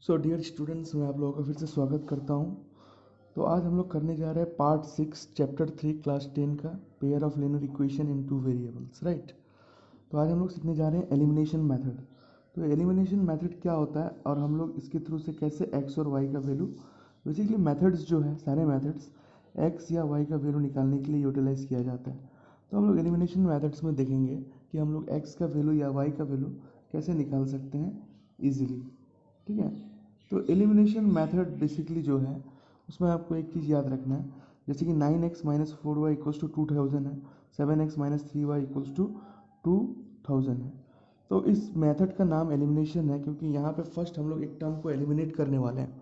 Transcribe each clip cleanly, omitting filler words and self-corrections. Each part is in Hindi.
सो डियर स्टूडेंट्स, मैं आप लोगों का फिर से स्वागत करता हूँ। तो आज हम लोग करने जा रहे हैं पार्ट 6 चैप्टर 3 क्लास 10 का pair of linear equation in two variables, right. तो आज हम लोग सीखने जा रहे हैं एलिमिनेशन मेथड। तो एलिमिनेशन मेथड क्या होता है और हम लोग इसके थ्रू से कैसे एक्स और वाई का वैल्यू, बेसिकली मेथड्स जो है सारे मेथड्स एक्स या वाई का वैल्यू निकालने के लिए यूटिलाइज़ किया जाता है। तो हम लोग एलिमिनेशन मेथड्स में देखेंगे कि हम लोग एक्स का वैल्यू या वाई का वैल्यू कैसे निकाल सकते हैं ईजिली, ठीक है। तो एलिमिनेशन मेथड बेसिकली जो है उसमें आपको एक चीज़ याद रखना है, जैसे कि 9x minus 4y equals to 2000 है, 7x minus 3y equals to 2000 है। तो इस मेथड का नाम एलिमिनेशन है क्योंकि यहाँ पे फर्स्ट हम लोग एक टर्म को एलिमिनेट करने वाले हैं।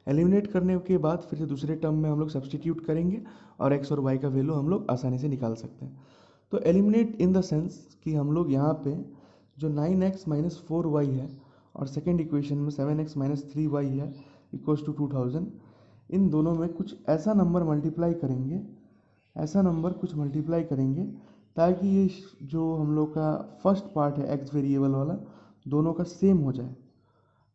एलिमिनेट करने के बाद फिर से दूसरे टर्म में हम लोग सब्सटीट्यूट करेंगे और एक्स और वाई का वैल्यू हम लोग आसानी से निकाल सकते हैं। तो एलिमिनेट इन द सेंस कि हम लोग यहाँ पे जो 9x माइनस 4y है और सेकेंड इक्वेशन में 7x माइनस 3y है इक्वल्स टू 2000, इन दोनों में कुछ ऐसा नंबर मल्टीप्लाई करेंगे, ऐसा नंबर कुछ मल्टीप्लाई करेंगे ताकि ये जो हम लोग का फर्स्ट पार्ट है एक्स वेरिएबल वाला दोनों का सेम हो जाए,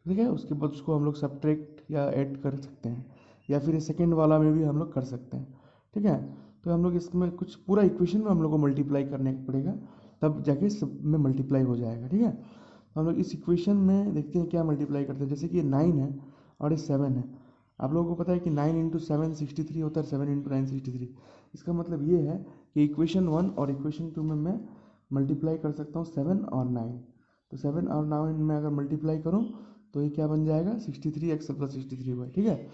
ठीक है। उसके बाद उसको हम लोग सब्ट्रैक्ट या ऐड कर सकते हैं या फिर सेकेंड वाला में भी हम लोग कर सकते हैं, ठीक है। तो हम लोग इसमें कुछ पूरा इक्वेशन में हम लोग को मल्टीप्लाई करने पड़ेगा, तब जाके सब में मल्टीप्लाई हो जाएगा, ठीक है। तो हम लोग इस इक्वेशन में देखते हैं क्या मल्टीप्लाई करते हैं। जैसे कि ये 9 है और ये 7 है। आप लोगों को पता है कि 9 इंटू 7 63 होता है, 7 इंटू 9 63। इसका मतलब ये है कि इक्वेशन 1 और इक्वेशन 2 में मैं मल्टीप्लाई कर सकता हूँ 7 और 9। तो 7 और 9 में अगर मल्टीप्लाई करूँ तो ये क्या बन जाएगा 63x प्लस 63y, ठीक है।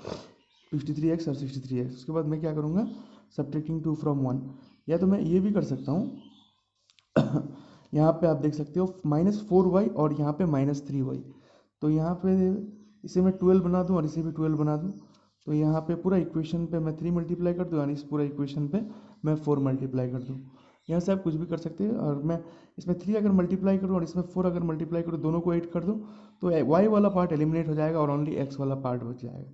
63x और 63x। उसके बाद मैं क्या करूँगा सब्ट्रैक्टिंग 2 फ्रॉम 1, या तो मैं ये भी कर सकता हूँ यहाँ पे आप देख सकते हो -4y और यहाँ पे -3y। तो यहाँ पे इसे मैं 12 बना दूँ और इसे भी 12 बना दूँ। तो यहाँ पे पूरा इक्वेशन पे मैं 3 मल्टीप्लाई कर दूँ और इस पूरा इक्वेशन पे मैं 4 मल्टीप्लाई कर दूँ। यहाँ से आप कुछ भी कर सकते हैं। और मैं इसमें 3 अगर मल्टीप्लाई करूँ और इसमें 4 अगर मल्टीप्लाई करूँ, दोनों को 8 कर दूँ, तो y वाला पार्ट एलिमिनेट हो जाएगा और ओनली x वाला पार्ट बच जाएगा,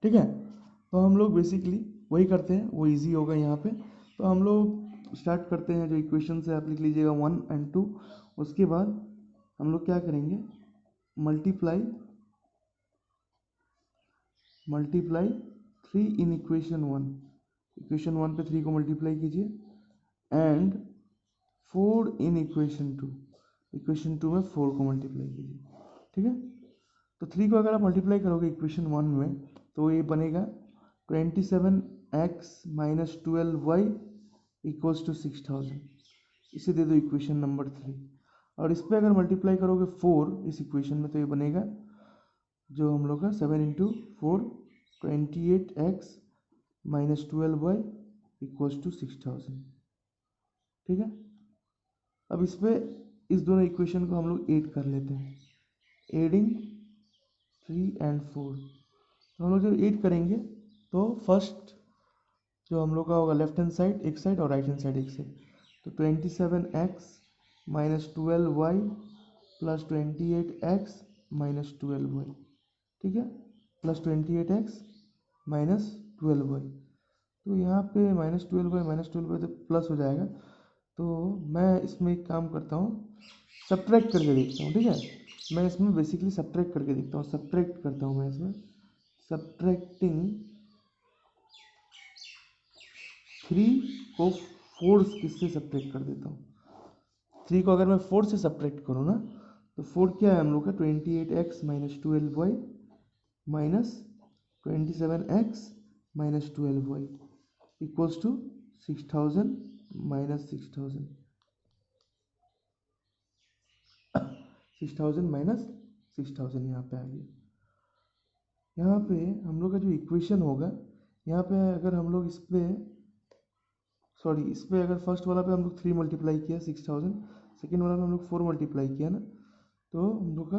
ठीक है। तो हम लोग बेसिकली वही करते हैं, वो ईजी होगा यहाँ पे। तो हम लोग स्टार्ट करते हैं, जो इक्वेशन से आप लिख लीजिएगा 1 और 2। उसके बाद हम लोग क्या करेंगे मल्टीप्लाई 3 इन इक्वेशन 1। इक्वेशन 1 पे 3 को मल्टीप्लाई कीजिए एंड 4 इन इक्वेशन 2। इक्वेशन 2 में 4 को मल्टीप्लाई कीजिए, ठीक है। तो 3 को अगर आप मल्टीप्लाई करोगे इक्वेशन 1 में तो ये बनेगा 27x minus 12y equals to 6000। इसे दे दो इक्वेशन नंबर 3। और इस पर अगर मल्टीप्लाई करोगे 4 इस इक्वेशन में तो ये बनेगा जो हम लोग का 7 into 4 28x minus 12y equals to 6000, ठीक है। अब इस पे इस दोनों इक्वेशन को हम लोग ऐड कर लेते हैं, एडिंग 3 एंड 4। तो हम लोग जब ऐड करेंगे तो फर्स्ट जो हम लोग का होगा लेफ्ट हैंड साइड एक साइड और राइट हैंड साइड एक साइड। तो 27x minus 12y plus 28x minus 12y, ठीक है, प्लस 28x माइनस 12y। तो यहाँ पे -12y तो प्लस हो जाएगा। तो मैं इसमें एक काम करता हूँ, सब्ट्रैक्ट करके देखता हूँ, ठीक है। मैं इसमें बेसिकली सब्ट्रैक्ट करके देखता हूँ, सब्ट्रैक्ट करता हूँ मैं इसमें सब्ट्रैक्टिंग 3 को 4 किससे सब्ट्रैक्ट कर देता हूँ। 3 को अगर मैं 4 से सब्ट्रैक्ट करूँ ना तो 4 क्या है हम लोग का 28x minus 12y minus 27x minus 12y equals to 6000 minus 6000 minus 6000 यहाँ पे आ गया। यहाँ पे हम लोग का जो इक्वेशन होगा, यहाँ पे अगर हम लोग इस पे अगर फर्स्ट वाला पे हम लोग 3 मल्टीप्लाई किया 6000, सेकेंड वाला में हम लोग 4 मल्टीप्लाई किया ना, तो हम लोग का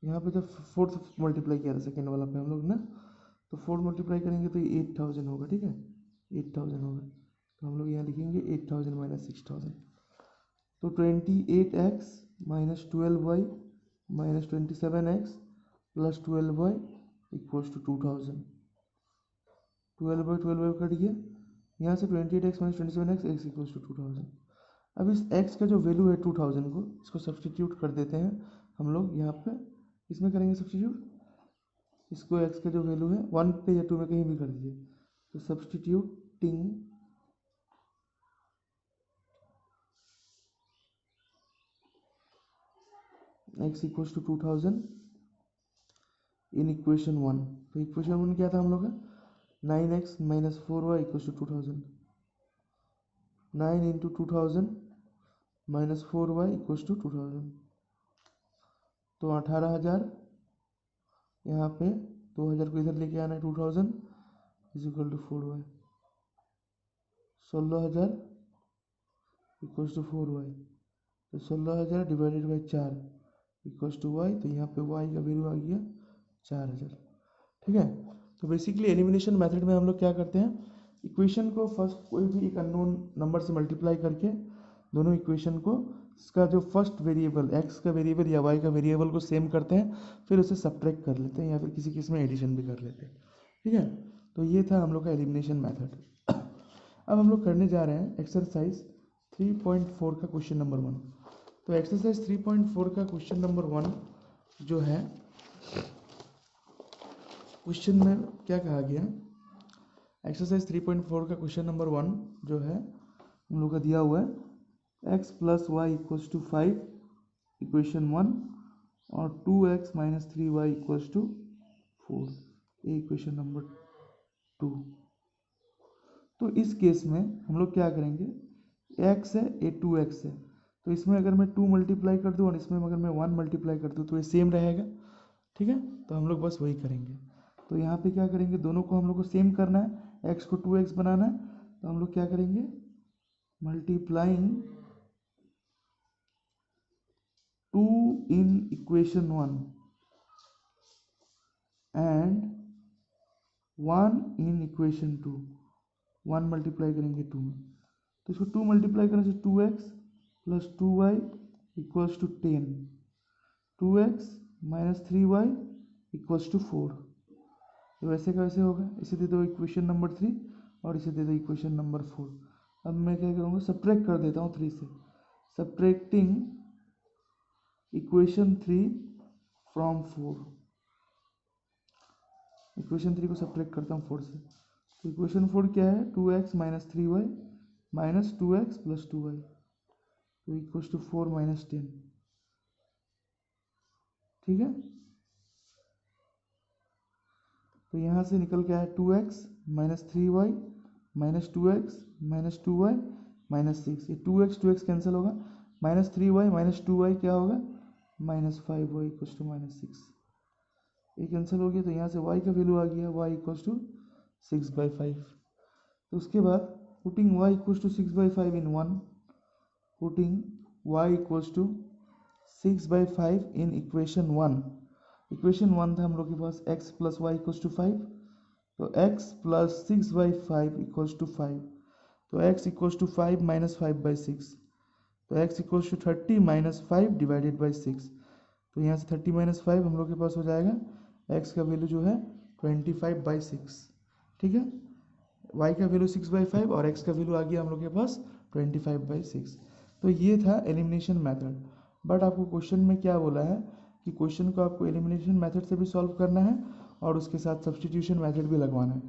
यहाँ पे जब 4th मल्टीप्लाई किया था सेकेंड वाला पे हम लोग ना, तो 4 मल्टीप्लाई करेंगे तो ये 8000 होगा, ठीक है, 8000 होगा। तो हम लोग यहाँ लिखेंगे 8000 माइनस 6000। तो 28x minus 12y minus 27x plus 12y equals to 2000। 12 cut गया, यहाँ से 28x minus 27x x equals to 2000। अब इस x का जो वैल्यू है 2000 को इसको सब्सटीट्यूट कर देते हैं हम लोग यहाँ पे, इसमें करेंगे सब्सटीट्यूट इसको x का जो वैल्यू है 1 पे या 2 में कहीं भी कर दीजिए। तो substituting x equals to 2000 in equation 1। तो इक्वेशन 1 क्या था हम लोग का, 9x minus 4y equals to 2000। 9 into 2000 minus 4y equals to 2000। तो 18,000, यहाँ पे 2000 को इधर लेके आना है, 2000 is equal to 4y। 16,000 equals to 4y। तो 16,000 divided by 4 equals to y। तो यहाँ पे y का वैल्यू आ गया 4,000। ठीक है। तो बेसिकली एलिमिनेशन मेथड में हम लोग क्या करते हैं, इक्वेशन को फर्स्ट कोई भी एक अननोन नंबर से मल्टीप्लाई करके दोनों इक्वेशन को इसका जो फर्स्ट वेरिएबल x का वेरिएबल या y का वेरिएबल को सेम करते हैं, फिर उसे सब्ट्रैक्ट कर लेते हैं या फिर किसी केस में एडिशन भी कर लेते हैं। ठीक है। तो ये था हम लोग का एलिमिनेशन मेथड। अब हम लोग करने जा रहे हैं एक्सरसाइज 3.4 का क्वेश्चन नंबर 1। तो एक्सरसाइज 3.4 का क्वेश्चन नंबर 1 जो है, क्वेश्चन में क्या कहा गया, एक्सरसाइज 3.4 का क्वेश्चन नंबर 1 जो है हम लोग का दिया हुआ है x plus y equals to 5 equation 1 और 2x minus 3y equals to 4, ये इक्वेशन नंबर 2। तो इस केस में हम लोग क्या करेंगे, x है ये 2x है, तो इसमें अगर मैं 2 मल्टीप्लाई कर दूँ और इसमें अगर मैं 1 मल्टीप्लाई कर दूँ तो ये सेम रहेगा। ठीक है। तो हम लोग बस वही करेंगे। तो यहाँ पे क्या करेंगे, दोनों को हम लोग को सेम करना है, x को 2x बनाना है। तो हम लोग क्या करेंगे, multiplying 2 in equation 1 and 1 in equation 2। 1 multiply करेंगे 2 में, तो इसको 2 मल्टीप्लाई करने से 2x plus 2y equals to 10। 2x minus 3y equals to 4। तो वैसे का वैसे होगा, इसे दे दो इक्वेशन नंबर 3 और इसे दे दो इक्वेशन नंबर 4। अब मैं क्या करूँगा, सब्ट्रैक्ट कर देता हूँ 3 से। सब्ट्रैक्टिंग इक्वेशन 3 फ्रॉम 4, इक्वेशन 3 को सब्ट्रैक्ट करता हूँ 4 से। तो इक्वेशन 4 क्या है, 2x minus 3y minus 2x plus 2y, तो इक्वल्स टू 4 माइनस 10। ठीक है। तो यहाँ से निकल के आया 2x minus 3y minus 2x minus 2y minus 6। ये 2x कैंसिल होगा, माइनस 3y माइनस 2y क्या होगा, minus 5y equals to minus 6। ये कैंसिल हो गया, तो यहाँ से y का वैल्यू आ गया y इक्वल्स टू 6/5। तो उसके बाद putting y equals to 6/5 in 1, putting y equals to 6/5 in equation 1। Equation 1 था हम लोग के पास x plus y equals to 5, तो x प्लस 6/5 इक्वल्स टू 5। तो x इक्वल्स टू 5 माइनस 5/6, तो x equals to 30 minus 5 divided by 6। तो यहाँ से 30 माइनस 5 हम लोग के पास हो जाएगा, x का वैल्यू जो है 25/6। ठीक है। y का वैल्यू 6/5 और x का वैल्यू आ गया हम लोग के पास 25/6। तो ये था एलिमिनेशन मेथड। बट आपको क्वेश्चन में क्या बोला है कि क्वेश्चन को आपको एलिमिनेशन मेथड से भी सॉल्व करना है और उसके साथ सब्स्टिट्यूशन मेथड भी लगवाना है।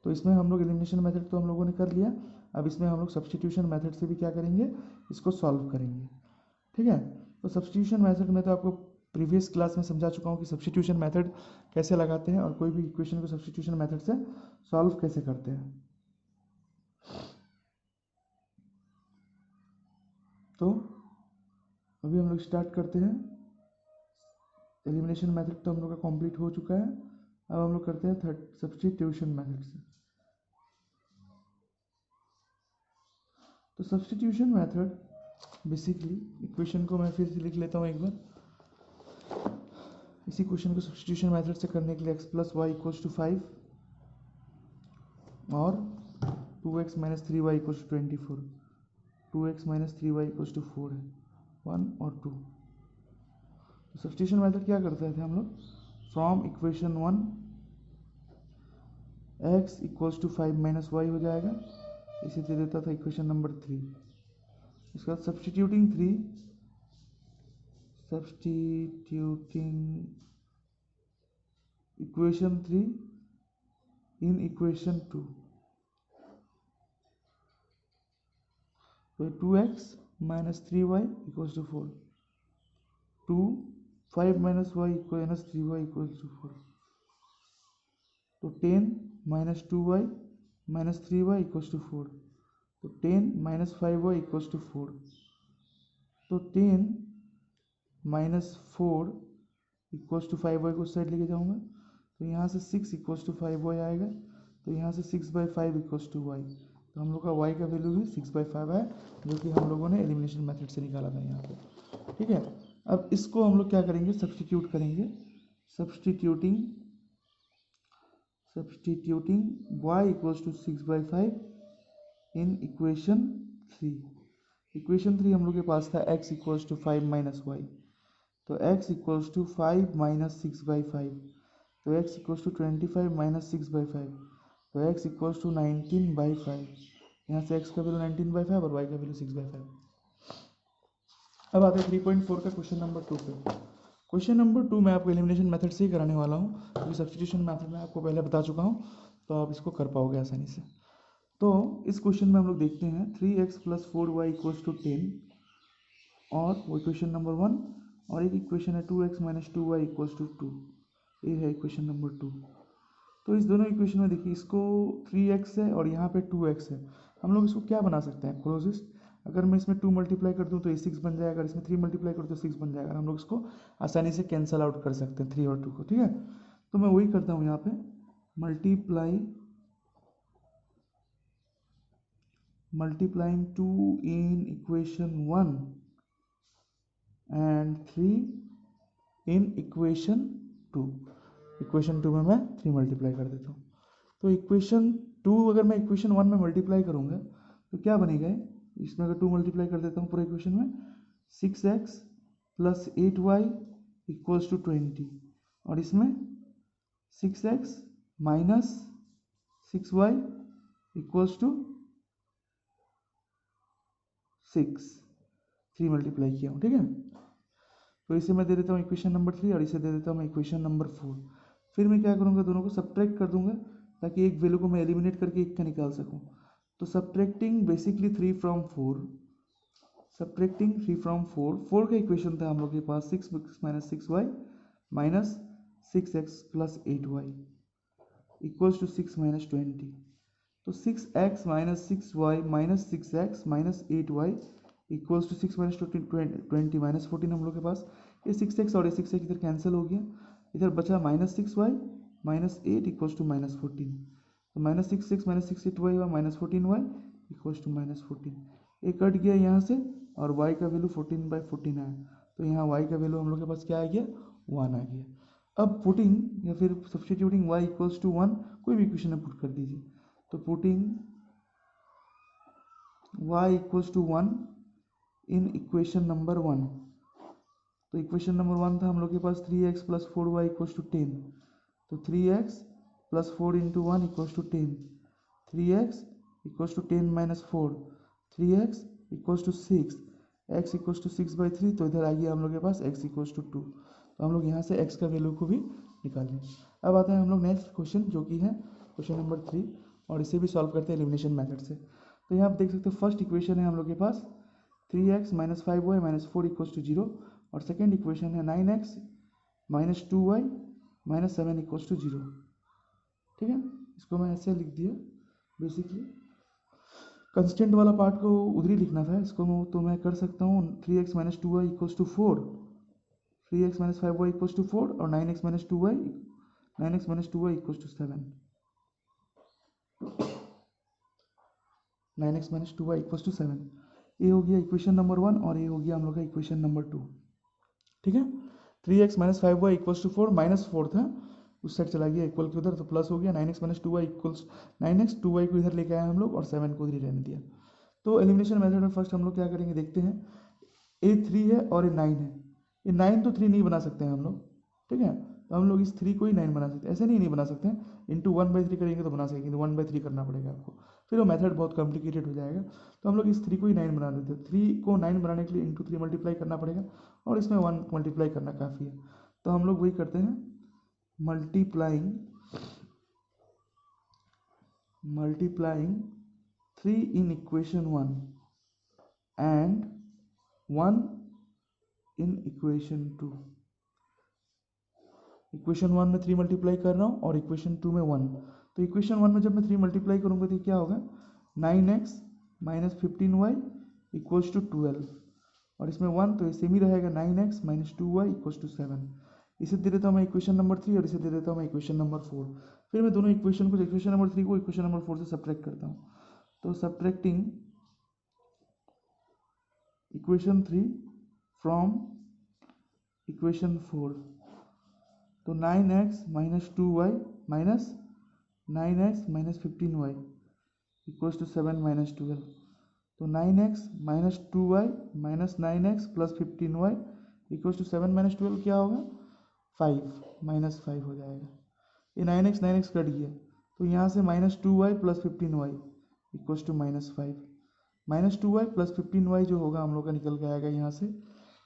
तो इसमें हम लोग एलिमिनेशन मेथड तो हम लोगों ने कर लिया, अब इसमें हम लोग सब्स्टिट्यूशन मेथड से भी क्या करेंगे, इसको सॉल्व करेंगे। ठीक है। तो सब्स्टिट्यूशन मेथड में तो आपको प्रीवियस क्लास में समझा चुका हूँ कि सब्स्टिट्यूशन मेथड कैसे लगाते हैं और कोई भी इक्वेशन को सब्स्टिट्यूशन मेथड से सॉल्व कैसे करते हैं। तो अभी हम लोग स्टार्ट करते हैं। एलिमिनेशन मेथड तो हम लोग का कंप्लीट हो चुका है, अब हम लोग करते हैं सब्स्टिट्यूशन मेथड से। तो सब्स्टिट्यूशन मेथड बेसिकली, इक्वेशन को मैं फिर से लिख लेता हूँ एक बार। इसी क्वेश्चन को सब्स्टिट्यूशन मेथड से करने के लिए x plus y equals to 5 और 2x minus 3y equals to 24। 2x minus 3y equals to 4 है, 1 और 2। तो सब्स्टिट्यूशन मेथड क्या करते थे हम लोग, from equation 1 x equals to 5 minus y हो जाएगा, इसे दे देता था इक्वेशन नंबर 3। इसके बाद सब्स्टिट्यूटिंग इक्वेशन 3 इन इक्वेशन 2, तो 2x minus 3y equals to 4, 2 5 minus y minus 3y equals to 4, तो 10 minus 2y minus 3y equals to 4, तो 10 माइनस 5y इक्वल्स टू 4, तो 10 माइनस 4 इक्वल्स टू 5y को उस साइड लेके जाऊंगा, तो यहाँ से 6 इक्वल्स टू 5y आएगा, तो यहाँ से 6/5 इक्वल्स टू y, तो हम लोग का y का वैल्यू भी 6/5 है, जो कि हम लोगों ने एलिमिनेशन मेथड से निकाला था यहाँ पे। ठीक है, अब इसको हम लोग क्या करेंगे, सब्सटीट्यूट करेंगे। Substituting y equals to 6/5 in equation 3। Equation 3 हम लोग के पास था x equals to 5 minus y, तो x इक्वल्स टू 5 माइनस 6/5, तो x इक्वल्स टू 25 माइनस 6/5, तो x इक्वल्स टू 19/5। यहाँ से x का वैल्यू 19/5 और y का वैल्यू 6/5। अब आते हैं 3.4 का क्वेश्चन नंबर 2 पे। क्वेश्चन नंबर 2 मैं आपको एलिमिनेशन मेथड से ही कराने वाला हूँ, क्योंकि सब्स्टिट्यूशन मेथड में आपको पहले बता चुका हूँ, तो आप इसको कर पाओगे आसानी से। तो इस क्वेश्चन में हम लोग देखते हैं 3x plus 4y equals to 10, और वो इक्वेशन नंबर 1, और एक इक्वेशन है 2x minus 2y equals to 2, ये है इक्वेशन नंबर 2। तो इस दोनों इक्वेशन में देखिए, इसको 3x है और यहाँ पे 2x है, हम लोग इसको क्या बना सकते हैं, क्लोजेस्ट। अगर मैं इसमें 2 मल्टीप्लाई कर दूँ तो ये 6 बन जाएगा, अगर इसमें 3 मल्टीप्लाई कर दूँ तो 6 बन जाएगा, हम लोग इसको आसानी से कैंसल आउट कर सकते हैं 3 और 2 को। ठीक है, तो मैं वही करता हूँ यहाँ पे, multiplying 2 in equation 1 and 3 in equation 2। Equation 2 में मैं 3 मल्टीप्लाई कर देता हूँ, तो इक्वेशन 2 अगर मैं इक्वेशन 1 में मल्टीप्लाई करूँगा तो क्या बनेगा, इसमें अगर 2 मल्टीप्लाई कर देता हूँ पूरे इक्वेशन में, 6x plus 8y equals to 20, और इसमें 6x minus 6y equals to 6, 3 multiply किया हूँ। ठीक है, तो इसे मैं दे देता हूँ इक्वेशन नंबर 3 और इसे दे देता हूँ मैं इक्वेशन नंबर 4। फिर मैं क्या करूँगा, दोनों को सब्ट्रैक्ट कर दूंगा ताकि एक वैल्यू को मैं एलिमिनेट करके एक का निकाल सकूँ। तो subtracting basically 3 from 4, subtracting 3 from 4, 4 का इक्वेशन था हम लोग के पास 6 minus 6y minus 6x plus 8y equals to 6 minus 20, तो 6x minus 6y minus 6x minus 8y equals to 6 minus 20 minus 14 हम लोग के पास, ये 6x और ये 6x इधर कैंसिल हो गया, इधर बचा minus 6y minus 8 equals to minus 14, तो माइनस 6x माइनस 6 8y हुआ minus 14y equals to minus 14, ये कट गया यहाँ से, और y का वैल्यू 14/14 आया, तो यहाँ y का वैल्यू हम लोग के पास क्या आ गया, 1 आ गया। अब पुटिंग या फिर सब्स्टिट्यूटिंग y इक्वल्स टू 1, कोई भी इक्वेशन में पुट कर दीजिए, तो putting y equals to 1 in equation number 1, तो इक्वेशन नंबर 1 था हम लोग के पास 3x plus 4y equals to 10, तो 3x plus 4 into 1 equals to 10, 3x equals to 10 minus 4, 3x equals to 6, x equals to 6/3, तो इधर आ गया हम लोग के पास x इक्वल्स टू 2, तो हम लोग यहाँ से x का वैल्यू को भी निकाल लें। अब आते हैं हम लोग नेक्स्ट क्वेश्चन, जो कि है क्वेश्चन नंबर 3, और इसे भी सॉल्व करते हैं एलिमिनेशन मेथड से। तो यहाँ आप देख सकते हो फर्स्ट इक्वेशन है हम लोग के पास 3x minus 5y minus 4 equals to 0, और सेकेंड इक्वेशन है 9x minus 2y minus 7 equals to 0। ठीक है, इसको मैं ऐसे लिख दिया, बेसिकली कंस्टेंट वाला पार्ट को उधर ही लिखना था, इसको तो मैं कर सकता हूँ 3x minus 2y equals to 4, 3x minus 5y equals to 4, और 9x minus 2y equals to 7, 9x minus 2y equals to 7, ये हो गया इक्वेशन नंबर 1, और ये हो गया हम लोग का इक्वेशन नंबर 2। ठीक है, 3x minus 5y equals to 4, minus 4 था उस साइड चला गया इक्वल के उधर, तो प्लस हो गया 9x minus 2y equals 9x, 2y को इधर लेके आए हम लोग और 7 को इधर रहने दिया। तो एलिमिनेशन मेथड में फर्स्ट हम लोग क्या करेंगे, देखते हैं, ये 3 है और ये 9 है, ये 9 तो 3 नहीं बना सकते हैं हम लोग। ठीक है, तो हम लोग इस 3 को ही 9 बना सकते हैं, ऐसे नहीं बना सकते हैं, इंटू 1/3 करेंगे तो बना सकेंगे, तो 1/3 करना पड़ेगा आपको, फिर वो मेथड बहुत कॉम्प्लिकेटेड हो जाएगा। तो हम लोग इस 3 को ही 9 बना देते हैं, 3 को 9 बनाने के लिए इंटू 3 मल्टीप्लाई करना पड़ेगा, और इसमें 1 मल्टीप्लाई करना काफ़ी है, तो हम लोग वही करते हैं, multiplying 3 in equation 1 and 1 in equation 2। Equation 1 में 3 मल्टीप्लाई कर रहा हूँ और इक्वेशन 2 में 1। तो इक्वेशन 1 में जब मैं 3 मल्टीप्लाई करूँगा तो क्या होगा, 9x minus 15y equals to 12, और इसमें 1 तो सेम ही रहेगा, 9x minus 2y equals to 7। इसे दे देता हूँ मैं इक्वेशन नंबर 3 और इसे दे देता हूँ मैं इक्वेशन नंबर 4। फिर मैं दोनों इक्वेशन को, इक्वेशन नंबर 3 को इक्वेशन नंबर 4 से सब्ट्रैक्ट करता हूँ। तो सब्ट्रैक्टिंग इक्वेशन 3 फ्रॉम इक्वेशन 4, तो 9x minus 2y minus 9x minus 15y equals to 7 minus 12। तो 9x minus 2y minus 9x plus 15y equals to 7 minus 12 क्या होगा, 5 माइनस 5 हो जाएगा। ये 9x कट गया, तो यहाँ से minus 2y plus 15y equals to minus 5। Minus 2y plus 15y जो होगा हम लोग का निकल के आएगा यहाँ से,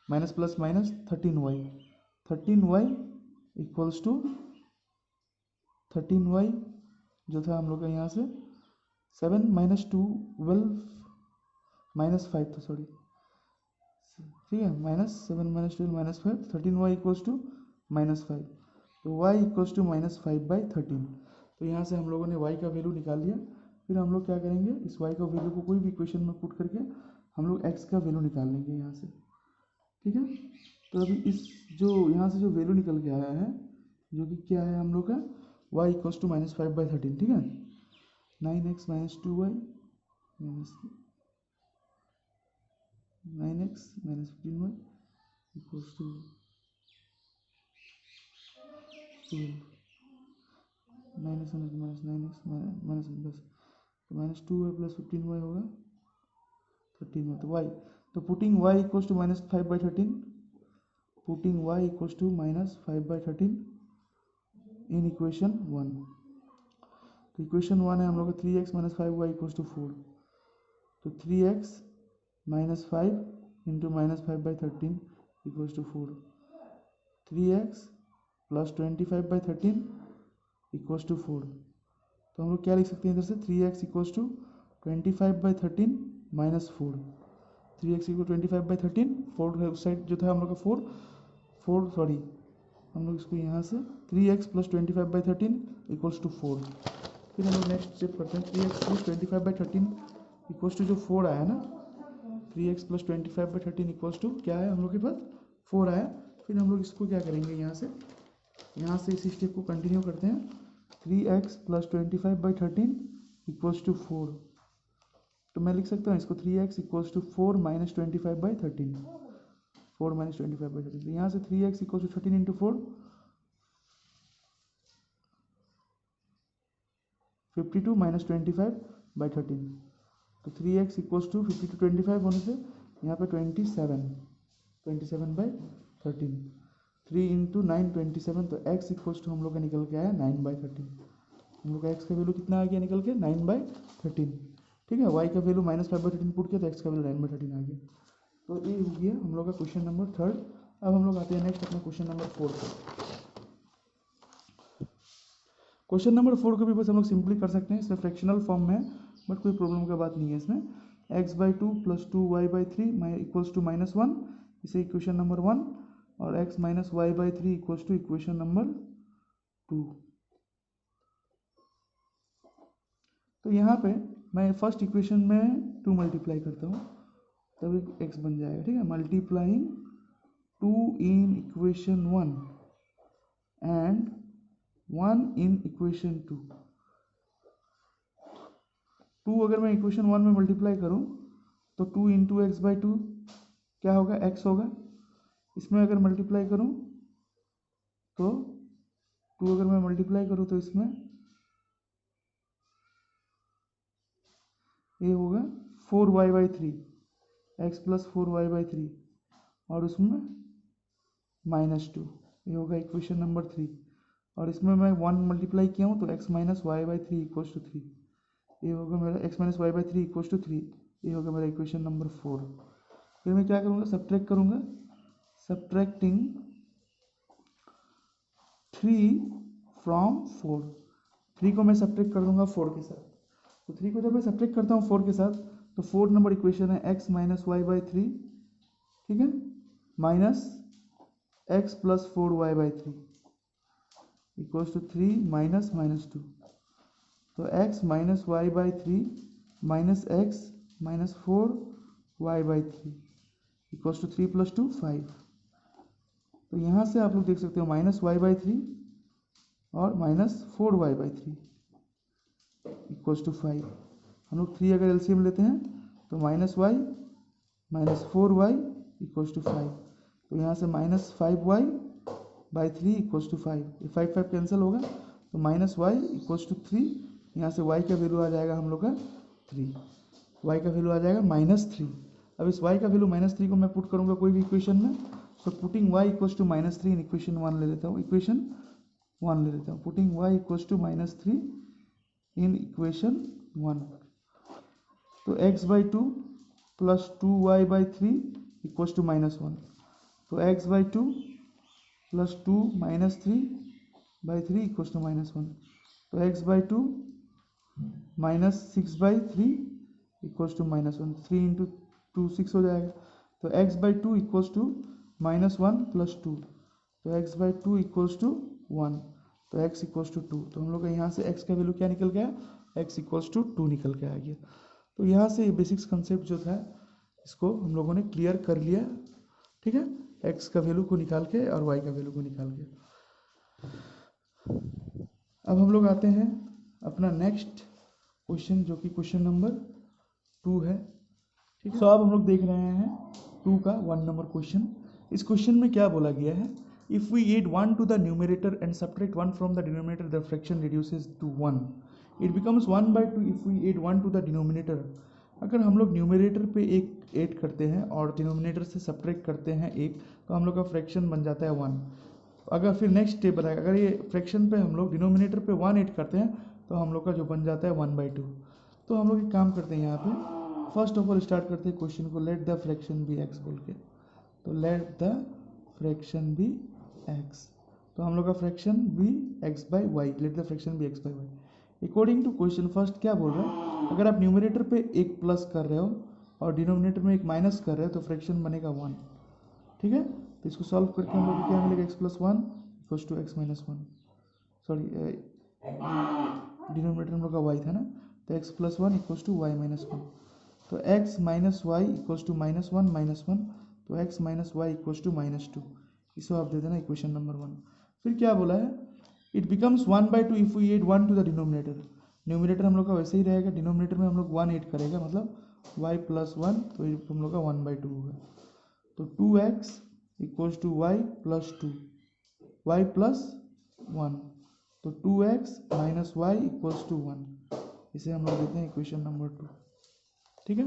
minus plus minus 13y equals to 13y जो था हम लोग का यहाँ से 7 माइनस 12 माइनस 5 था, सॉरी, ठीक है, minus 7 minus 12 minus 5, 13y equals to minus 5। तो y इक्वल्स टू माइनस 5/13। तो यहाँ से हम लोगों ने y का वैल्यू निकाल लिया। फिर हम लोग क्या करेंगे, इस y का वैल्यू को कोई भी इक्वेशन में पुट करके हम लोग x का वैल्यू निकाल लेंगे यहाँ से, ठीक है। तो अभी इस जो यहाँ से जो वैल्यू निकल के आया है, जो कि क्या है हम लोग का, y इक्वल्स टू माइनस 5/13, ठीक है। 9x minus 2y minus 9x minus 15y equals to 12, minus minus 9x minus 10, तो माइनस 2y प्लस 15y होगा 13y। तो y, तो putting y equals to minus 5/13, putting y equals to minus 5/13 in equation 1। तो इक्वेशन 1 है हम लोग का 3x minus 5y equals to 4। तो 3x minus 5 into minus 5/13 equals to 4। 3x plus 25/13 equals to 4। तो हम लोग क्या लिख सकते हैं इधर से, 3x equals to 25/13 minus 4। 3x equal 25/13, 4 उस साइड जो था हम लोग का 4 सॉरी, हम लोग इसको यहाँ से 3x प्लस 25/13 इक्वल्स टू 4। फिर हम लोग नेक्स्ट स्टेप करते हैं, 3x प्लस 25/13 इक्वल्स टू जो 4 आया ना, 3x प्लस 25/13 इक्वल्स टू क्या है हम लोग के पास, 4 आया। फिर हम लोग इसको क्या करेंगे, यहाँ से इसी स्टेप को कंटिन्यू करते हैं। 3x प्लस 25/13 इक्वल्स टू 4, तो मैं लिख सकता हूँ इसको 3x equals to 4 minus 25/13, 4 minus 25/13। तो यहाँ से 3x equals to 13 into 4, 52 minus 25/13। तो 3x इक्वल्स टू 52 25 होने से यहाँ पे 27/13, 3 इंटू 9 27। तो x इक्वल्स टू हम लोग का निकल के आया 9/13। हम लोग का x का वैल्यू कितना आ गया निकल के, 9/13, ठीक है। y का वैल्यू माइनस 5/13 पुट किया तो x का वैल्यू 9/13 आ गया। तो ये हो गया हम लोग का क्वेश्चन नंबर 3। अब हम लोग आते हैं नेक्स्ट अपना क्वेश्चन नंबर 4 पर। क्वेश्चन नंबर 4 को भी बस हम लोग सिंपली कर सकते हैं, इसमें फ्रैक्शनल फॉर्म में है, बट कोई प्रॉब्लम का बात नहीं है इसमें। x/2 plus 2y/3 equals to -1, इसे इक्वेशन नंबर 1, और x minus y/3 equals to equation number 2। तो यहाँ पे मैं फर्स्ट इक्वेशन में 2 मल्टीप्लाई करता हूँ, तभी x बन जाएगा, ठीक है। Multiplying 2 in equation 1 and 1 in equation 2। 2 अगर मैं इक्वेशन 1 में मल्टीप्लाई करूं तो 2 इंटू x/2 क्या होगा, x होगा। इसमें अगर मल्टीप्लाई करूं तो 2 अगर मैं मल्टीप्लाई करूं तो इसमें ये होगा 4y/3, x प्लस 4y/3, और उसमें -2, ये होगा इक्वेशन नंबर 3। और इसमें मैं 1 मल्टीप्लाई किया हूँ तो x minus y/3 equals to 3, ये होगा मेरा x minus y/3 equals to 3, ये होगा मेरा इक्वेशन नंबर 4। फिर मैं क्या करूँगा, सब्ट्रैक्ट करूँगा, सब्ट्रैक्टिंग 3 फ्रॉम 4। 3 को मैं सब्ट्रैक्ट कर दूंगा 4 के साथ। तो 3 को जब मैं सब्ट्रैक्ट करता हूँ 4 के साथ तो 4 नंबर इक्वेशन है x माइनस वाई बाई 3, ठीक है, minus x plus 4y by 3 equals to 3 minus minus 2। तो x minus y by 3 minus x minus 4y by 3 equals to 3 plus 2 5। तो यहाँ से आप लोग देख सकते हो माइनस वाई बाई 3 और minus 4y by 3 equals to 5। हम लोग 3 अगर एलसीएम लेते हैं तो minus y minus 4y equals to 5। तो यहाँ से minus 5y by 3 equals to 5। ये 5 5 कैंसिल होगा तो माइनस वाई इक्वल्स टू 3। यहाँ से y का वैल्यू आ जाएगा हम लोग का 3, y का वैल्यू आ जाएगा माइनस 3। अब इस y का वैल्यू माइनस 3 को मैं पुट करूँगा कोई भी इक्वेशन में। So putting y equals to minus 3 in equation 1 ले लेता हूँ, इक्वेशन 1 ले लेता हूँ। Putting y equals to minus 3 in equation 1। तो x by 2 plus 2y by 3 equals to minus 1। तो x by 2 plus 2 minus 3 by 3 equals to minus 1। तो x by 2 minus 6 by 3 equals to minus 1। 3 into 2 6 हो जाएगा। तो x by 2 equals to minus 1 plus 2। तो x बाई 2 इक्वल्स टू 1। तो x इक्वल्स टू 2। तो हम लोग का यहाँ से x का वैल्यू क्या निकल गया, x इक्वल्स टू 2 निकल के आ गया। तो यहाँ से बेसिक्स कंसेप्ट जो था इसको हम लोगों ने क्लियर कर लिया, ठीक है, x का वैल्यू को निकाल के और y का वैल्यू को निकाल के। अब हम लोग आते हैं अपना नेक्स्ट क्वेश्चन जो कि क्वेश्चन नंबर 2 है, ठीक है। सो अब हम लोग देख रहे हैं 2 का 1 नंबर क्वेश्चन। इस क्वेश्चन में क्या बोला गया है, if we add 1 to the numerator and subtract 1 from the denominator the fraction reduces to 1। It becomes 1 by 2 if we add 1 to the denominator. अगर हम लोग न्यूमरेटर पे एक ऐड करते हैं और डिनोमिनेटर से सब्ट्रैक्ट करते हैं एक, तो हम लोग का फ्रैक्शन बन जाता है 1। अगर फिर नेक्स्ट स्टेप बताएगा, अगर ये फ्रैक्शन पे हम लोग डिनोमिनेटर पे 1 ऐड करते हैं तो हम लोग का जो बन जाता है 1 बाई 2। तो हम लोग एक काम करते हैं यहाँ पे, फर्स्ट ऑफ ऑल स्टार्ट करते हैं क्वेश्चन को let the fraction be x बोल के। तो let the fraction be x, तो हम लोग का fraction be x by y, let the fraction be x by y. According to question first क्या बोल रहा है, अगर आप न्यूमरेटर पे एक प्लस कर रहे हो और डिनोमिनेटर में एक माइनस कर रहे हो तो फ्रैक्शन बनेगा 1, ठीक है। तो इसको सॉल्व करके हम लोग को क्या मिलेगा, x plus 1 equals to x minus 1। Sorry, denominator हम लोग का वाई था ना, तो x plus 1 equals to y minus 1। तो x minus y equals to minus 1 minus 1। तो x minus y equals to minus 2। इसको आप दे देना इक्वेशन नंबर 1। फिर क्या बोला है, it becomes 1 by 2 if we add 1 to the denominator. Numerator हम लोग का वैसे ही रहेगा, डिनोमिनेटर में हम लोग 1 ऐड करेगा, मतलब y प्लस 1, तो हम लोग का 1 बाई 2 होगा। तो 2x equals to y plus 2, y plus 1। तो 2x minus y equals to 1। इसे हम लोग देते हैं इक्वेशन नंबर 2, ठीक है।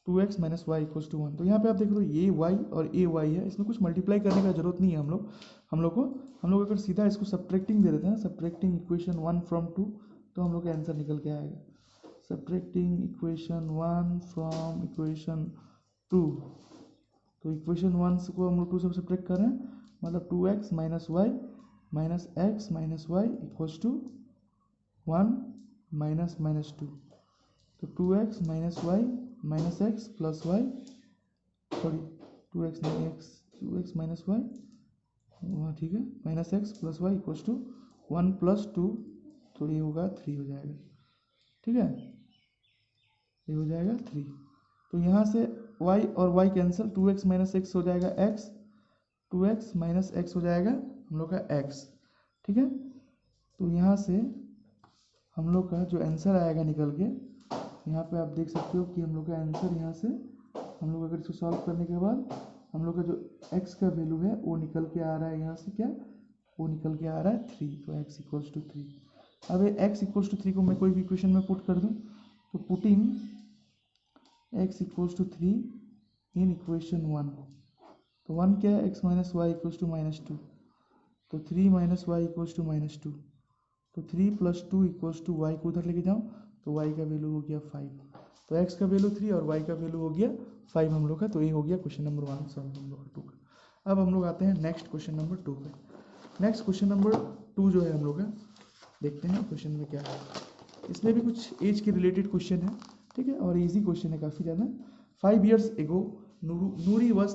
2x minus y equals to 1। तो यहाँ पे आप देख लो ये y और ये y है, इसमें कुछ मल्टीप्लाई करने का जरूरत नहीं है। हम लोग अगर सीधा इसको सब्ट्रैक्टिंग दे देते हैं, सब्ट्रैक्टिंग इक्वेशन 1 फ्रॉम 2, तो हम लोग का आंसर निकल के आएगा। सब्ट्रैक्टिंग इक्वेशन 1 फ्रॉम इक्वेशन 2, तो इक्वेशन 1 को हम लोग 2 से सब्ट्रैक्ट कर रहे हैं, मतलब 2x minus y minus x minus y equals to 1 minus minus 2। तो 2x minus y minus x plus y, sorry 2x minus y, हाँ ठीक है, minus x plus y equals to 1 plus 2, तो ये होगा 3 हो जाएगा, ठीक है, ये हो जाएगा 3। तो यहाँ से y और y cancel, 2x minus x हो जाएगा x, 2x माइनस एक्स हो जाएगा हम लोग का x, ठीक है। तो यहाँ से हम लोग का जो आंसर आएगा निकल के, यहाँ पे आप देख सकते हो कि हम लोग का आंसर यहाँ से हम लोग अगर इसको सॉल्व करने के बाद हम लोग का जो x का वैल्यू है वो निकल के आ रहा है, यहाँ से क्या वो निकल के आ रहा है 3। तो x इक्वल्स टू 3। अब x इक्वल्स टू 3 को मैं कोई भी इक्वेशन में पुट कर दूँ, तो putting x equals to 3 in equation 1, तो 1 क्या है, x minus y equals to minus 2। तो 3 minus y equals to minus 2। तो 3 प्लस 2 इक्वल्स टू वाई को उधर लेके जाओ, तो y का वैल्यू हो गया 5। तो x का वैल्यू 3 और y का वैल्यू हो गया 5 हम लोग का। तो ये हो गया क्वेश्चन नंबर 1 सॉल्व हम लोग का 2 का। अब हम लोग आते हैं नेक्स्ट क्वेश्चन नंबर 2 पे। नेक्स्ट क्वेश्चन नंबर 2 जो है हम लोग का, देखते हैं क्वेश्चन में क्या है। इसमें भी कुछ एज के रिलेटेड क्वेश्चन है, ठीक है, और इजी क्वेश्चन है काफ़ी ज़्यादा। 5 years ago Nuri was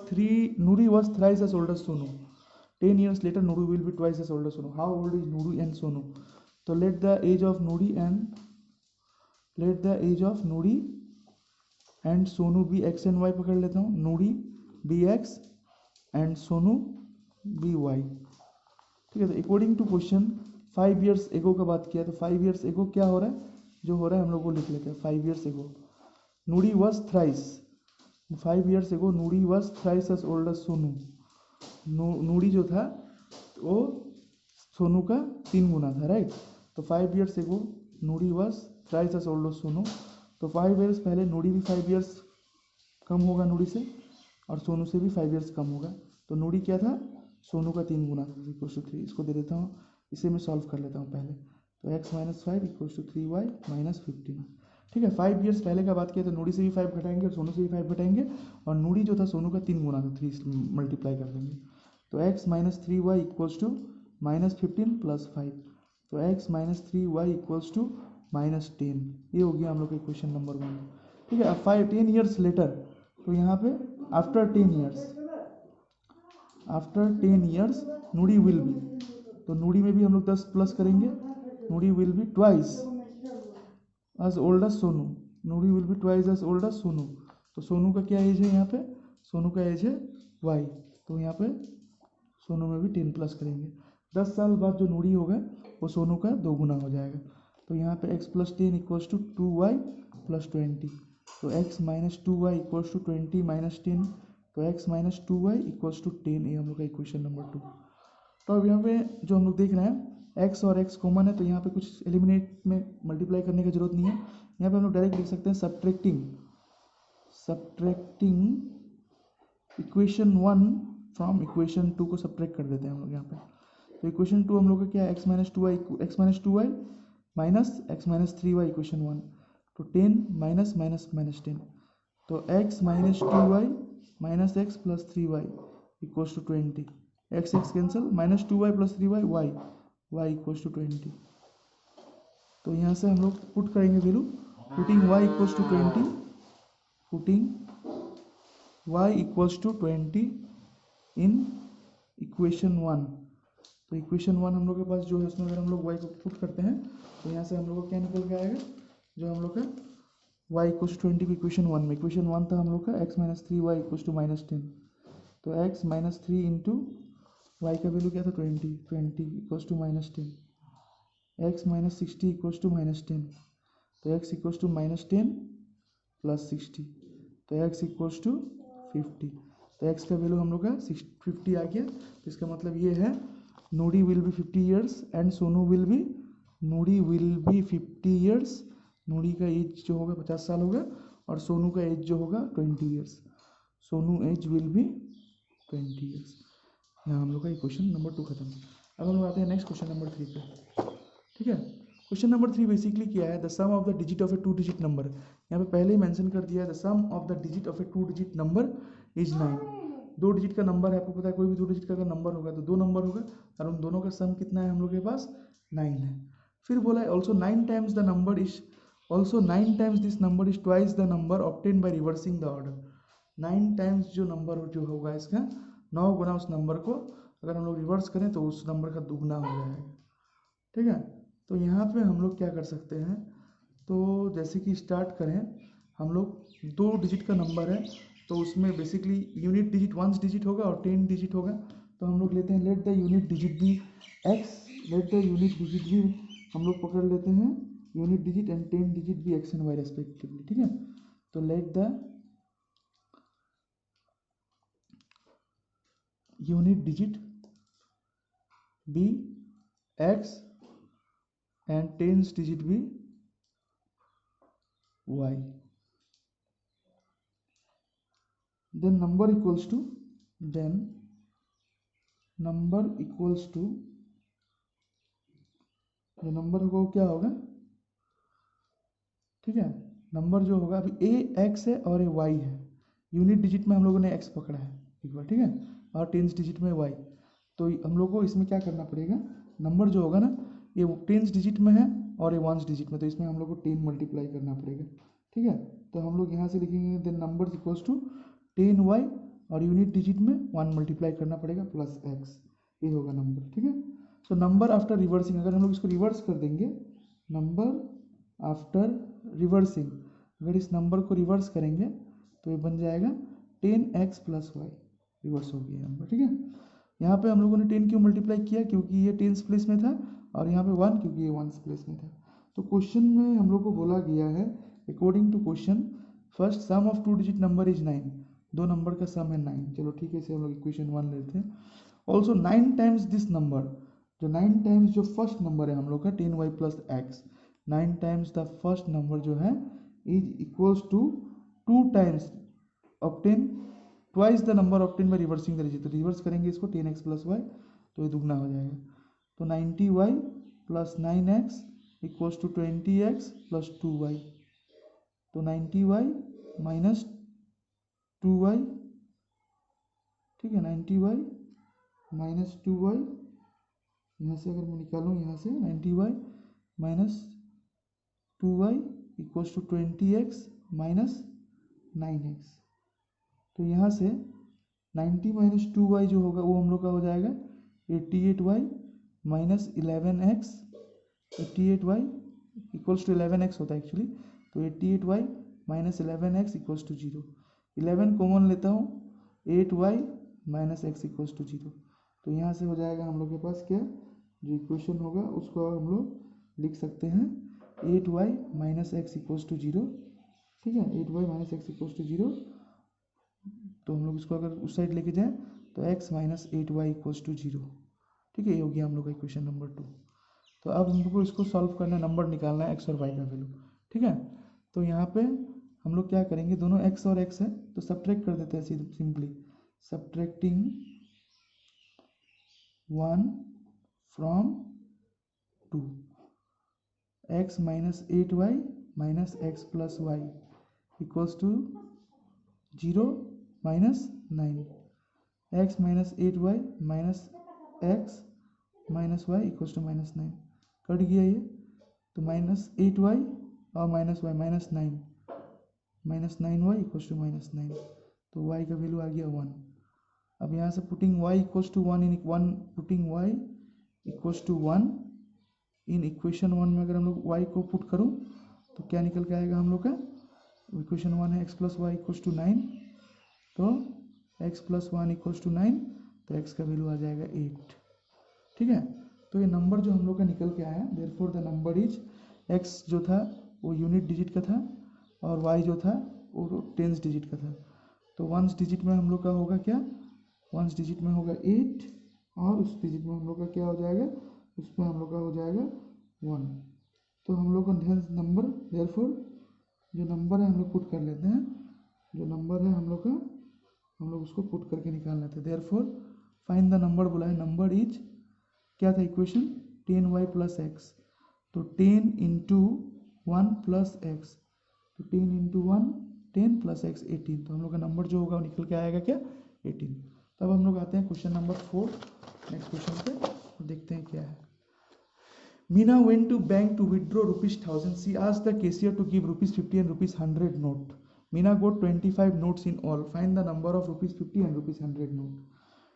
thrice as old as Sonu. 10 years later Nuru will be twice as old as Sonu. How old is Nuru and Sonu? तो let the age of Nuri and Sonu be x and y पकड़ लेता हूँ। Nuri be x and Sonu be y, ठीक है। तो according to question 5 years ago का बात किया, तो 5 years ago क्या हो रहा है, जो हो रहा है हम लोग को लिख लेते हैं। 5 years ago Nuri was thrice, 5 years ago Nuri was thrice as old as Sonu। नूरी जो था वो सोनू का 3 गुना था, राइट। तो 5 years ago Noori was thrice as old as Sonu. तो 5 years पहले नूरी भी 5 years कम होगा नूरी से, और सोनू से भी 5 years कम होगा। तो नूरी क्या था, सोनू का 3 गुना था, इक्वल्स टू 3। इसको दे देता हूँ, इसे मैं सॉल्व कर लेता हूँ पहले। तो x - 5 इक्वल्स टू 3y - 15, ठीक है। 5 years पहले का बात किया तो नूरी से भी 5 घटाएंगे और सोनू से भी 5 घटाएंगे, और नूरी जो था सोनू का 3 गुना था, 3 मल्टीप्लाई कर देंगे। तो x - 3y इक्वल्स टू -15 + 5। तो x - 3y इक्वल्स टू -10। ये हो गया हम लोग का क्वेश्चन नंबर 1, ठीक है। अब 10 years लेटर, तो यहाँ पे after 10 years Noori will be, तो नूरी में भी हम लोग 10 प्लस करेंगे। Noori will be twice as old as Sonu, Noori will be twice as old as Sonu. तो सोनू का क्या एज है यहाँ पे, सोनू का एज है y, तो यहाँ पे सोनू में भी 10 प्लस करेंगे। 10 साल बाद जो नूरी होगा वो सोनू का 2 गुना हो जाएगा। तो यहाँ पे x + 10 इक्वल्स टू 2y + 20। तो x - 2y इक्वल्स टू 20 - 10। तो x - 2y इक्वल्स टू 10। ये हम लोग का इक्वेशन नंबर 2। तो अब यहाँ पे जो हम लोग देख रहे हैं x और x कॉमन है, तो यहाँ पे कुछ एलिमिनेट में मल्टीप्लाई करने की जरूरत नहीं है। यहाँ पे हम लोग डायरेक्ट लिख सकते हैं सब्ट्रैक्टिंग इक्वेशन 1 फ्रॉम इक्वेशन 2 को सब्ट्रैक्ट कर देते हैं हम लोग यहाँ पे। तो इक्वेशन 2 हम लोग का क्या है, x - 2y - x - 3y equation 1। तो 10 माइनस माइनस माइनस 10, तो x - 2y - x + 3y equals to 20। x cancel, -2y + 3y y equals to 20। तो यहाँ से हम लोग पुट करेंगे value, putting y equals to 20, putting y equals to 20 in equation 1। तो इक्वेशन 1 हम लोग के पास जो है, उसमें अगर हम लोग y को पुट करते हैं तो यहाँ से हम लोग को क्या निकल के आएगा, जो हम लोग का y इक्वल्स टू 20 इक्वेशन 1 में। इक्वेशन 1 था हम लोग का x - 3y इक्वल्स टू -10। तो x - 3 इंटू y का वैल्यू क्या था 20 equals to -10। x - 60 equals to -10। तो x इक्वल्स टू -10 + 60, तो x इक्वल्स टू 50। तो x का वैल्यू हम लोग का 50 आ गया। तो इसका मतलब ये है Noori will be 50 years and Sonu will be 50 years। Noori का एज जो होगा 50 साल होगा, और सोनू का एज जो होगा 20 years। Sonu age will be 20 years। यहाँ हम लोग का क्वेश्चन नंबर 2 खत्म। अब हम लोग आते हैं नेक्स्ट क्वेश्चन नंबर 3 पे, ठीक है। क्वेश्चन नंबर 3 बेसिकली क्या है, the sum of the digit of a 2 digit number. यहाँ पे पहले ही मेंशन कर दिया है, the sum of the digit of a 2 digit number is 9। 2 digit का नंबर है, आपको पता है कोई भी 2 डिजिट का अगर नंबर होगा तो 2 नंबर होगा, और उन दोनों का सम कितना है हम लोग के पास, 9 है। फिर बोला है also 9 times the number is, also 9 times this number is twice the number obtain by reversing the order. 9 times जो नंबर जो होगा इसका 9 गुना उस नंबर को अगर हम लोग रिवर्स करें तो उस नंबर का दुगना हो जाएगा, ठीक है। तो यहाँ पे हम लोग क्या कर सकते हैं, तो जैसे कि स्टार्ट करें, हम लोग 2 डिजिट का नंबर है, तो उसमें बेसिकली यूनिट डिजिट 1 डिजिट होगा और 10 डिजिट होगा। तो हम लोग लेते हैं let the unit digit be x, let the unit digit be हम लोग पकड़ लेते हैं यूनिट डिजिट एंड 10 डिजिट भी x एंड y रेस्पेक्टिवली, ठीक है। तो let the unit digit be x and 10th digit be y, then number equals to जो नंबर होगा वो क्या होगा, ठीक है। नंबर जो होगा अभी a x है और a y है, यूनिट डिजिट में हम लोगों ने x पकड़ा है एक बार, ठीक है, और 10th डिजिट में y। तो हम लोग को इसमें क्या करना पड़ेगा, नंबर जो होगा ना ये 10 डिजिट में है और ये 1 डिजिट में, तो इसमें हम लोग को 10 मल्टीप्लाई करना पड़ेगा। ठीक है, तो हम लोग यहाँ से लिखेंगे then number equals to 10y और यूनिट डिजिट में 1 मल्टीप्लाई करना पड़ेगा प्लस x, ये होगा नंबर। ठीक है, सो नंबर आफ्टर रिवर्सिंग, अगर हम लोग इसको रिवर्स कर देंगे, नंबर आफ्टर रिवर्सिंग, अगर इस नंबर को रिवर्स करेंगे तो ये बन जाएगा 10x प्लस वाई, रिवर्स हो गया नंबर। ठीक है, यहाँ पे हम लोगों ने 10 क्यों मल्टीप्लाई किया, क्योंकि ये 10 प्लेस में था, और यहाँ पे 1 क्योंकि ये 1 प्लेस में था। तो क्वेश्चन में हम लोग को बोला गया है according to question first sum of 2 digit number is 9, दो नंबर का सम है 9। चलो ठीक है, इसे हम लोग इक्वेशन 1 लेते हैं। ऑल्सो 9 टाइम्स दिस नंबर, जो 9 टाइम्स जो फर्स्ट नंबर है हम लोग का 10y plus x, 9 times the first number जो है is equals to 2 times obtain twice the number obtain by reversing the digit. तो रिवर्स करेंगे इसको 10x प्लस वाई, तो ये दुगना हो जाएगा। तो 90y plus 9x equals to 20x plus 2y, तो 90y माइनस 2y, ठीक है, 90y माइनस 2y, यहाँ से अगर मैं निकालूँ यहाँ से 90y minus 2y equals to 20x minus 9x। तो यहाँ से 90 माइनस 2y जो होगा वो हम लोग का हो जाएगा 88y minus 11x, 88y equals to 11x होता है एक्चुअली, तो 88y minus 11x equals to 0, 11 common लेता हूँ, 8y minus x equals to 0। तो यहाँ से हो जाएगा हम लोग के पास क्या, जो इक्वेशन होगा उसको हम लोग लिख सकते हैं 8y minus x equals to 0। ठीक है, 8y minus x equals to 0, तो हम लोग इसको अगर उस साइड लेके जाएं तो x minus 8y equals to 0। ठीक है, ये हो गया हम लोग का इक्वेशन नंबर 2। तो अब हम लोग को इसको सॉल्व करना है, नंबर निकालना है x और y का वैल्यू। ठीक है, तो यहाँ पे हम लोग क्या करेंगे, दोनों x और x है तो सब्ट्रैक्ट कर देते हैं simply, subtracting 1 from 2, x minus 8y minus x plus y equals to 0 minus 9, x minus 8y minus x minus y equals to minus 9, cut गया ये, तो माइनस 8y और minus y minus 9, minus 9y equals to minus 9, तो y का वैल्यू आ गया 1। अब यहाँ से putting y equals to 1 in 1, putting y equals to 1 in equation 1 में अगर हम लोग y को पुट करूँ तो क्या निकल के आएगा हम लोग का, इक्वेशन 1 है x plus y equals to 9, तो x प्लस 1 इक्वल्स टू 9, तो x का वैल्यू आ जाएगा 8। ठीक है, तो ये नंबर जो हम लोग का निकल के आया, therefore the number is, x जो था वो यूनिट डिजिट का था और y जो था वो टेंस डिजिट का था। तो वंस डिजिट में हम लोग का होगा क्या, वंस डिजिट में होगा 8 और उस डिजिट में हम लोग का क्या हो जाएगा, उसमें हम लोग का हो जाएगा 1। तो हम लोग का नंबर, देयरफॉर जो नंबर है हम लोग पुट कर लेते हैं, जो नंबर है हम लोग का, हम लोग उसको पुट करके निकाल लेते हैं। देयरफॉर फाइंड द नंबर बोला है, नंबर इज क्या था इक्वेशन 10y प्लस एक्स, तो 10 इंटू 1 प्लस एक्स, तो 10 इंटू 1 10 प्लस एक्स 18, तो हम लोग का नंबर जो होगा वो निकल के आएगा क्या 18। तब हम लोग आते हैं क्वेश्चन नंबर 4, नेक्स्ट क्वेश्चन पे देखते हैं क्या है। Meena went to bank to withdraw ₹1000. She asked the cashier to give ₹50 and ₹100 note. Meena got 25 notes in all. Find the number of ₹50 and ₹100 note.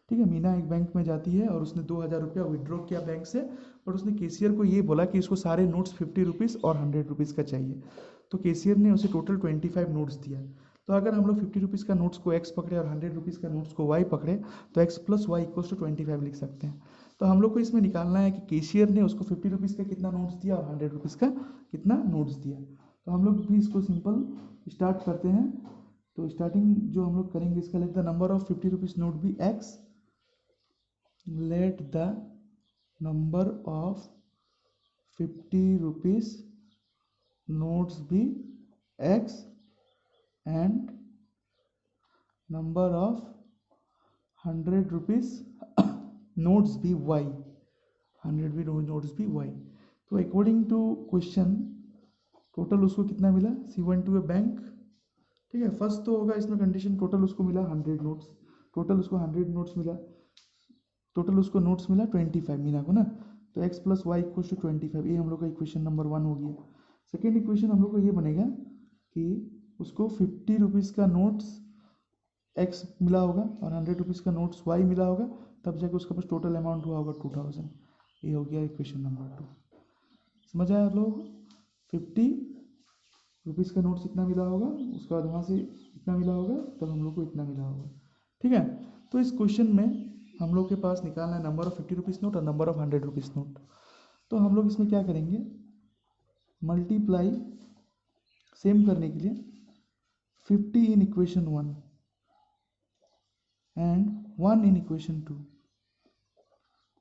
ठीक है, मीना एक बैंक में जाती है और उसने 2000 रुपया विड्रॉ किया बैंक से, और उसने कैशियर को ये बोला कि इसको सारे नोट्स 50 रुपीज़ और 100 रुपीज़ का चाहिए। तो कैशियर ने उसे टोटल 25 नोट्स दिया। तो अगर हम लोग 50 रुपीज़ का नोट्स को x पकड़े और 100 रुपीज़ का नोट्स को y पकड़े तो x plus y equals to 25 लिख सकते हैं। तो हम लोग को इसमें निकालना है कि कैशियर ने उसको 50 रुपीज़ का कितना नोट्स दिया और 100 रुपीज़ का कितना नोट्स दिया। तो हम लोग भी इसको सिंपल स्टार्ट करते हैं। तो स्टार्टिंग जो हम लोग करेंगे इसका, let the number of 50 rupees note be x, let the number of 50 rupees notes be x and number of 100 rupees notes be y, 100 भी notes be y। तो अकॉर्डिंग टू क्वेश्चन टोटल उसको कितना मिला, she went to A bank. ठीक है, फर्स्ट तो होगा इसमें कंडीशन, टोटल उसको मिला 100 नोट्स, टोटल उसको 100 नोट्स मिला। टोटल उसको नोट्स मिला 25 मीना को ना, तो x plus y equal to 25, ये हम लोग का इक्वेशन नंबर 1 हो गया। सेकेंड इक्वेशन हम लोग को ये बनेगा कि उसको 50 रुपीज़ का नोट्स x मिला होगा और 100 रुपीज़ का नोट्स y मिला होगा, तब जाके उसके पास टोटल अमाउंट हुआ होगा 2000। ये हो गया इक्वेशन नंबर 2। समझ आया आप लोगों को? 50 रुपीज़ का नोट्स इतना मिला होगा, उसके बाद वहाँ से इतना मिला होगा, तब हम लोग को इतना मिला होगा। ठीक है, तो इस क्वेश्चन में हम लोग के पास निकालना है नंबर ऑफ 50 रुपीज़ नोट और नंबर ऑफ 100 रुपीज़ नोट। तो हम लोग इसमें क्या करेंगे, मल्टीप्लाई सेम करने के लिए 50 इन इक्वेशन 1 एंड 1 इन इक्वेशन 2।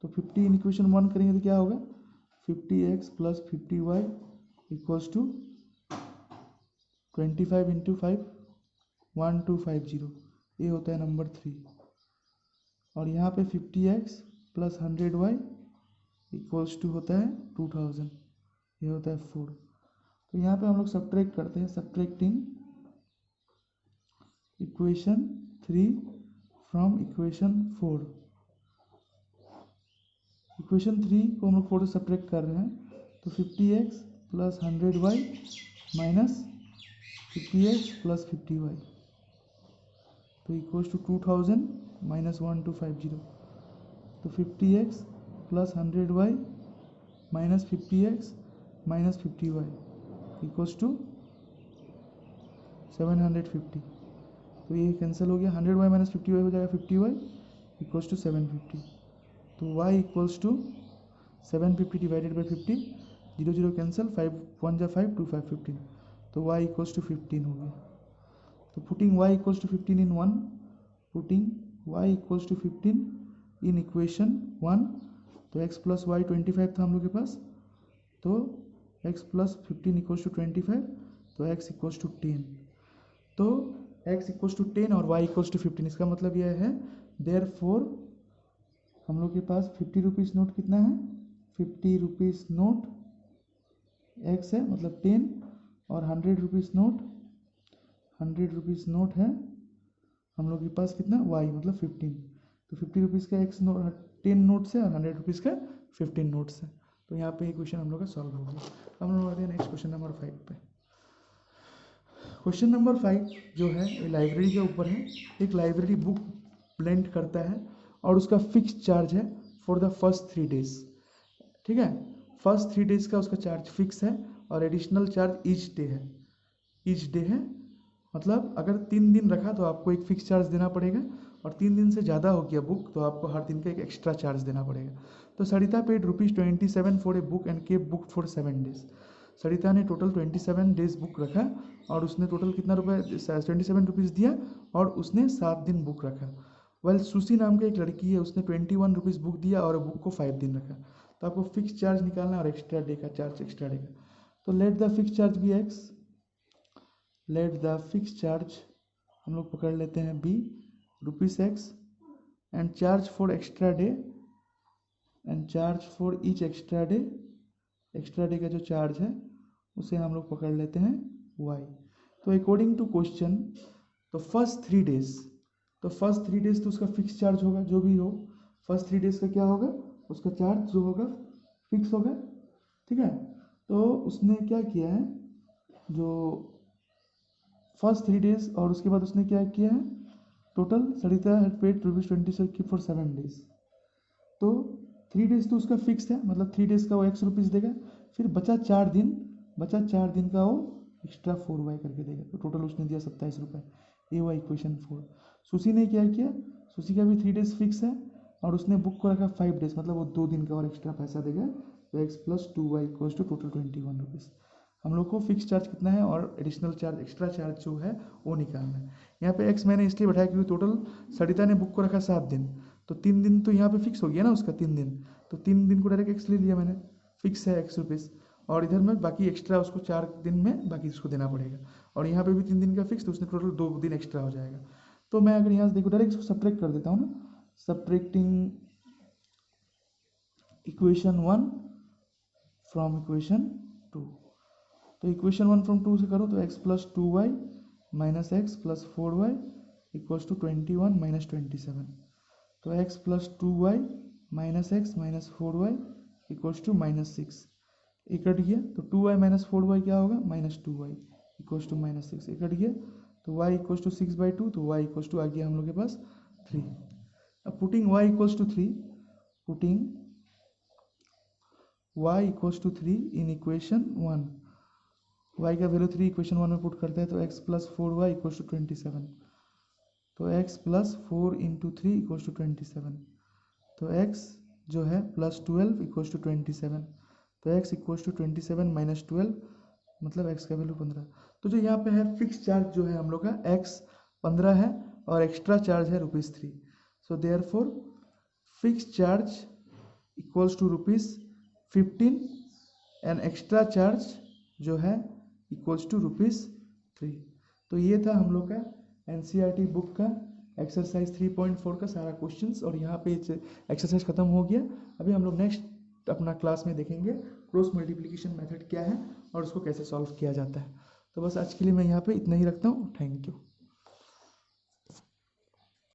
तो 50 इन इक्वेशन 1 करेंगे तो क्या होगा, 50x plus 50y equals to 25 into 5 1250, ये होता है नंबर 3। और यहाँ पे 50x plus 100y equals to होता है 2000, ये होता है 4। तो यहाँ पे हम लोग सब्ट्रैक्ट करते हैं, subtracting equation 3 from equation 4। Equation 3 को हम लोग 4 से सब्ट्रैक्ट कर रहे हैं, तो 50x plus 100y minus 50x plus 50y, तो इक्वल्स टू 2000 माइनस 1250। तो 50x plus 100y minus 50x minus 50y equals to 750। तो ये कैंसिल हो गया, 100y माइनस 50y हो जाएगा 50y इक्वल्स टू 750। तो y equals to 750 divided by 50, 0 0 cancel, 5 1 जा 5 2 5 15, तो y इक्वल्स टू 15 हो गया। तो putting y equals to 15 in 1, putting y equals to 15 in equation 1, तो x प्लस वाई 25 था हम लोग के पास, तो x प्लस 15 इक्वल्स टू 25, तो x इक्वल्स टू 10। तो x इक्वल्स टू 10 और y इक्वल्स टू 15, इसका मतलब यह है देयरफॉर हम लोग के पास 50 रुपीज़ नोट कितना है, 50 रुपीज़ नोट x है मतलब 10, और 100 रुपीज़ नोट 100 रुपीज़ नोट है हम लोग के पास कितना y मतलब 15। तो 50 रुपीज़ का x नोट 10 नोट्स है और 100 रुपीज़ का 15 नोट्स है। तो यहाँ पे क्वेश्चन हम लोग का सॉल्व हो गया। अब हम लोग आते हैं नेक्स्ट क्वेश्चन नंबर 5 पे। क्वेश्चन नंबर 5 जो है ये लाइब्रेरी के ऊपर है। एक लाइब्रेरी बुक लेंट करता है और उसका फिक्स चार्ज है फॉर द फर्स्ट 3 डेज। ठीक है, फर्स्ट 3 डेज का उसका चार्ज फिक्स है और एडिशनल चार्ज ईच डे है। ईच डे है मतलब अगर 3 दिन रखा तो आपको एक फिक्स चार्ज देना पड़ेगा, और 3 दिन से ज़्यादा हो गया बुक तो आपको हर दिन का एक एक्स्ट्रा चार्ज देना पड़ेगा। तो Sarita paid ₹27 for a book and keep book for 7 days. Sarita ने टोटल 27 डेज बुक रखा और उसने टोटल कितना रुपये 27 रुपीज़ दिया और उसने 7 दिन बुक रखा। वेल सुशी नाम की एक लड़की है, उसने 21 रुपीज़ बुक दिया और बुक को 5 दिन रखा। तो आपको फिक्स चार्ज निकालना है और एक्स्ट्रा डे का चार्ज एक्स्ट्रा डे का। तो let the fix charge be x, let the fix charge हम लोग पकड़ लेते हैं be ₹x and charge for extra day and charge for each extra day का जो चार्ज है उसे हम लोग पकड़ लेते हैं y। तो अकॉर्डिंग टू क्वेश्चन तो फर्स्ट 3 डेज तो उसका फिक्स चार्ज होगा, जो भी हो फर्स्ट 3 डेज का क्या होगा, उसका चार्ज जो होगा फिक्स होगा। ठीक है, तो उसने क्या किया है, जो फर्स्ट 3 डेज और उसके बाद उसने क्या किया है, total Sarita had paid ₹26 for 7 days. तो 3 डेज तो उसका फिक्स है मतलब 3 डेज का वो ₹X देगा, फिर बचा 4 दिन का वो एक्स्ट्रा 4y करके देगा। तो टोटल उसने दिया ₹27। ये हुआ इक्वेशन 4। सुशी ने क्या किया, सुशी का भी 3 डेज फिक्स है और उसने बुक को रखा 5 डेज मतलब वो 2 दिन का और एक्स्ट्रा पैसा देगा। तो x plus 2y equals to total 21 rupees. हम लोग को फिक्स चार्ज कितना है और एडिशनल चार्ज एक्स्ट्रा चार्ज जो है वो निकालना है। यहाँ पे x मैंने इसलिए बैठाया क्योंकि टोटल सरिता ने बुक को रखा 7 दिन, तो 3 दिन तो यहाँ पे फिक्स हो गया ना उसका 3 दिन, तो 3 दिन को डायरेक्ट x ले लिया मैंने, फिक्स है ₹X, और इधर में बाकी एक्स्ट्रा उसको 4 दिन में बाकी उसको देना पड़ेगा, और यहाँ पे भी 3 दिन का फिक्स, तो उसने टोटल 2 दिन एक्स्ट्रा हो जाएगा। तो मैं अगर यहाँ से देखो डायरेक्ट इसको सब्ट्रैक्ट कर देता हूँ ना, सब्ट्रैक्टिंग इक्वेशन 1 फ्रॉम इक्वेशन 2। तो इक्वेशन 1 फ्रॉम 2 से करो तो x plus 2y minus x plus 4y equals to 21 minus 27। तो x plus 2y minus x minus 4y equals to -6। ये कट गया तो 2y माइनस 4y क्या होगा -2y इक्वल्स टू -6। ये कट गया तो y इक्वल्स टू 6/2, तो y इक्वल्स टू आ गया हम लोग के पास 3। अब putting y equals to 3, putting y equals to 3 in equation 1, y का वैल्यू 3 इक्वेशन 1 में पुट करते हैं तो x plus 4y equals to 27। तो x plus 4 into 3 equals to 27। तो x जो है प्लस 12 इक्वल्स टू 27। तो x इक्वल्स टू 27 माइनस 12 मतलब x का वैल्यू 15। तो जो यहाँ पे है फिक्स चार्ज जो है हम लोग का x 15 है और एक्स्ट्रा चार्ज है ₹3। So therefore fix charge equals to ₹15 and extra charge जो है इक्वल्स टू ₹3। तो ये था हम लोग का NCERT बुक का एक्सरसाइज 3.4 का सारा क्वेश्चंस, और यहाँ पे एक्सरसाइज खत्म हो गया। अभी हम लोग नेक्स्ट अपना क्लास में देखेंगे क्रॉस मल्टीप्लिकेशन मेथड क्या है और उसको कैसे सॉल्व किया जाता है। तो बस आज के लिए मैं यहाँ पे इतना ही रखता हूँ। Thank you.